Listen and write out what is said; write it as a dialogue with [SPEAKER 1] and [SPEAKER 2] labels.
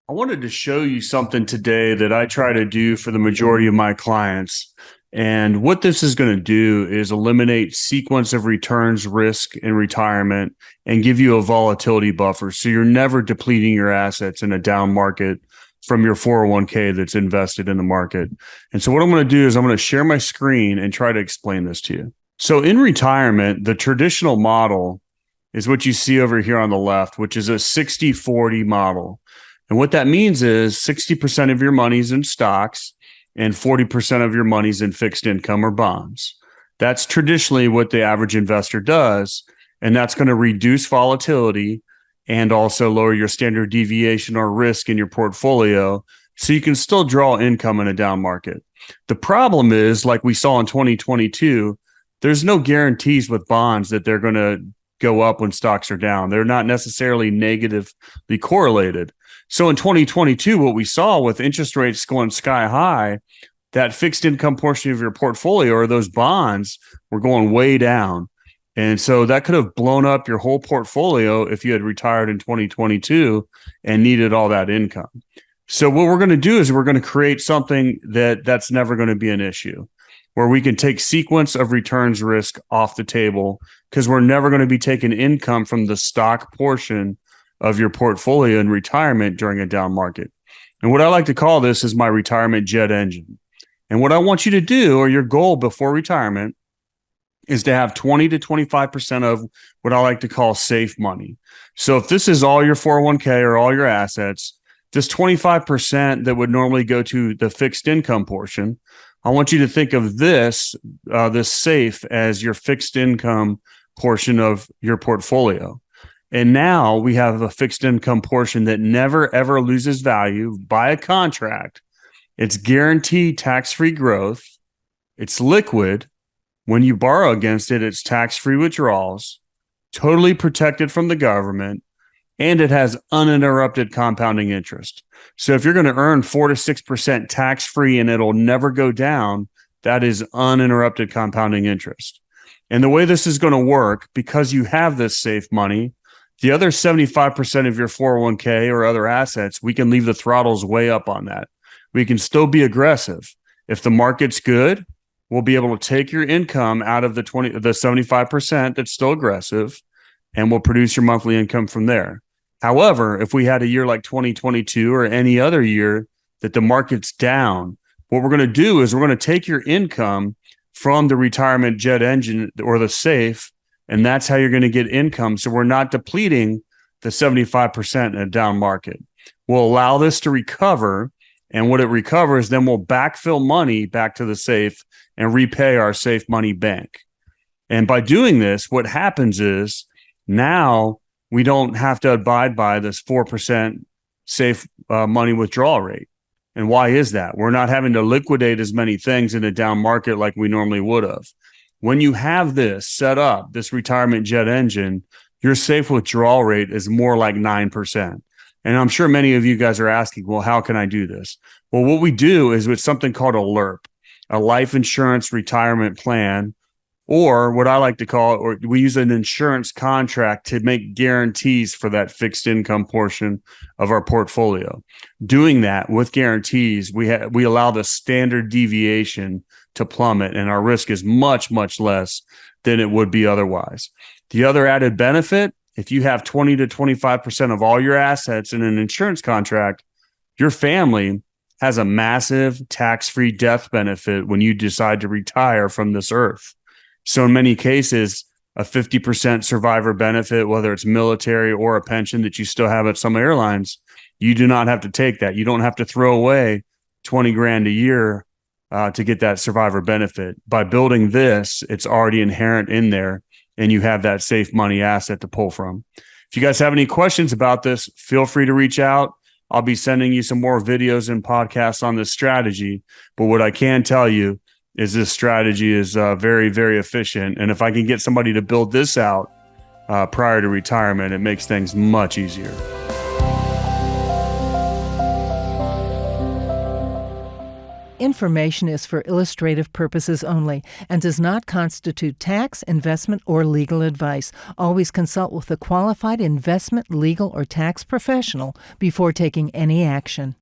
[SPEAKER 1] I wanted to show you something today that I try to do for the majority of my clients. And what this is going to do is eliminate sequence of returns risk in retirement and give you a volatility buffer. So you're never depleting your assets in a down market from your 401k that's invested in the market. And so what I'm going to do is I'm going to share my screen and try to explain this to you. So in retirement, the traditional model is what you see over here on the left, which is a 60-40 model. And what that means is 60% of your money's in stocks and 40% of your money's in fixed income or bonds. That's traditionally what the average investor does. And that's going to reduce volatility and also lower your standard deviation or risk in your portfolio so you can still draw income in a down market. The problem is, like we saw in 2022, there's no guarantees with bonds that they're going to go up when stocks are down. They're not necessarily negatively correlated. So in 2022, what we saw with interest rates going sky high, that fixed income portion of your portfolio or those bonds were going way down. And so that could have blown up your whole portfolio if you had retired in 2022 and needed all that income. So what we're going to do is we're going to create something that's never going to be an issue, where we can take sequence of returns risk off the table because we're never going to be taking income from the stock portion of your portfolio in retirement during a down market. And what I like to call this is my retirement jet engine. And what I want you to do, or your goal before retirement, is to have 20 to 25% of what I like to call safe money. So if this is all your 401k or all your assets, this 25% that would normally go to the fixed income portion, I want you to think of this safe as your fixed income portion of your portfolio. And now we have a fixed income portion that never, ever loses value by a contract. It's guaranteed tax-free growth. It's liquid. When you borrow against it, it's tax-free withdrawals, totally protected from the government, and it has uninterrupted compounding interest. So if you're going to earn 4 to 6% tax-free and it'll never go down, that is uninterrupted compounding interest. And the way this is going to work, because you have this safe money, the other 75% of your 401k or other assets, we can leave the throttles way up on that. We can still be aggressive. If the market's good, we'll be able to take your income out of the 75% that's still aggressive, and we'll produce your monthly income from there. However, if we had a year like 2022 or any other year that the market's down, what we're going to do is we're going to take your income from the retirement jet engine or the safe, and that's how you're going to get income. So we're not depleting the 75% in a down market. We'll allow this to recover, and when it recovers, then we'll backfill money back to the safe and repay our safe money bank. And by doing this, what happens is now we don't have to abide by this 4% safe money withdrawal rate. And why is that? We're not having to liquidate as many things in a down market like we normally would have. When you have this set up, this retirement jet engine, your safe withdrawal rate is more like 9%. And I'm sure many of you guys are asking, well, how can I do this? Well, what we do is with something called a LIRP, a life insurance retirement plan, or what I like to call it, or we use an insurance contract to make guarantees for that fixed income portion of our portfolio. Doing that with guarantees, we allow the standard deviation to plummet, and our risk is much, much less than it would be otherwise. The other added benefit, if you have 20 to 25% of all your assets in an insurance contract, your family has a massive tax-free death benefit when you decide to retire from this earth. So in many cases, a 50% survivor benefit, whether it's military or a pension that you still have at some airlines, you do not have to take that. You don't have to throw away 20 grand a year to get that survivor benefit. By building this, it's already inherent in there, and you have that safe money asset to pull from. If you guys have any questions about this, feel free to reach out. I'll be sending you some more videos and podcasts on this strategy. But what I can tell you is this strategy is very, very efficient. And if I can get somebody to build this out prior to retirement, it makes things much easier.
[SPEAKER 2] information is for illustrative purposes only and does not constitute tax, investment, or legal advice. Always consult with a qualified investment, legal, or tax professional before taking any action.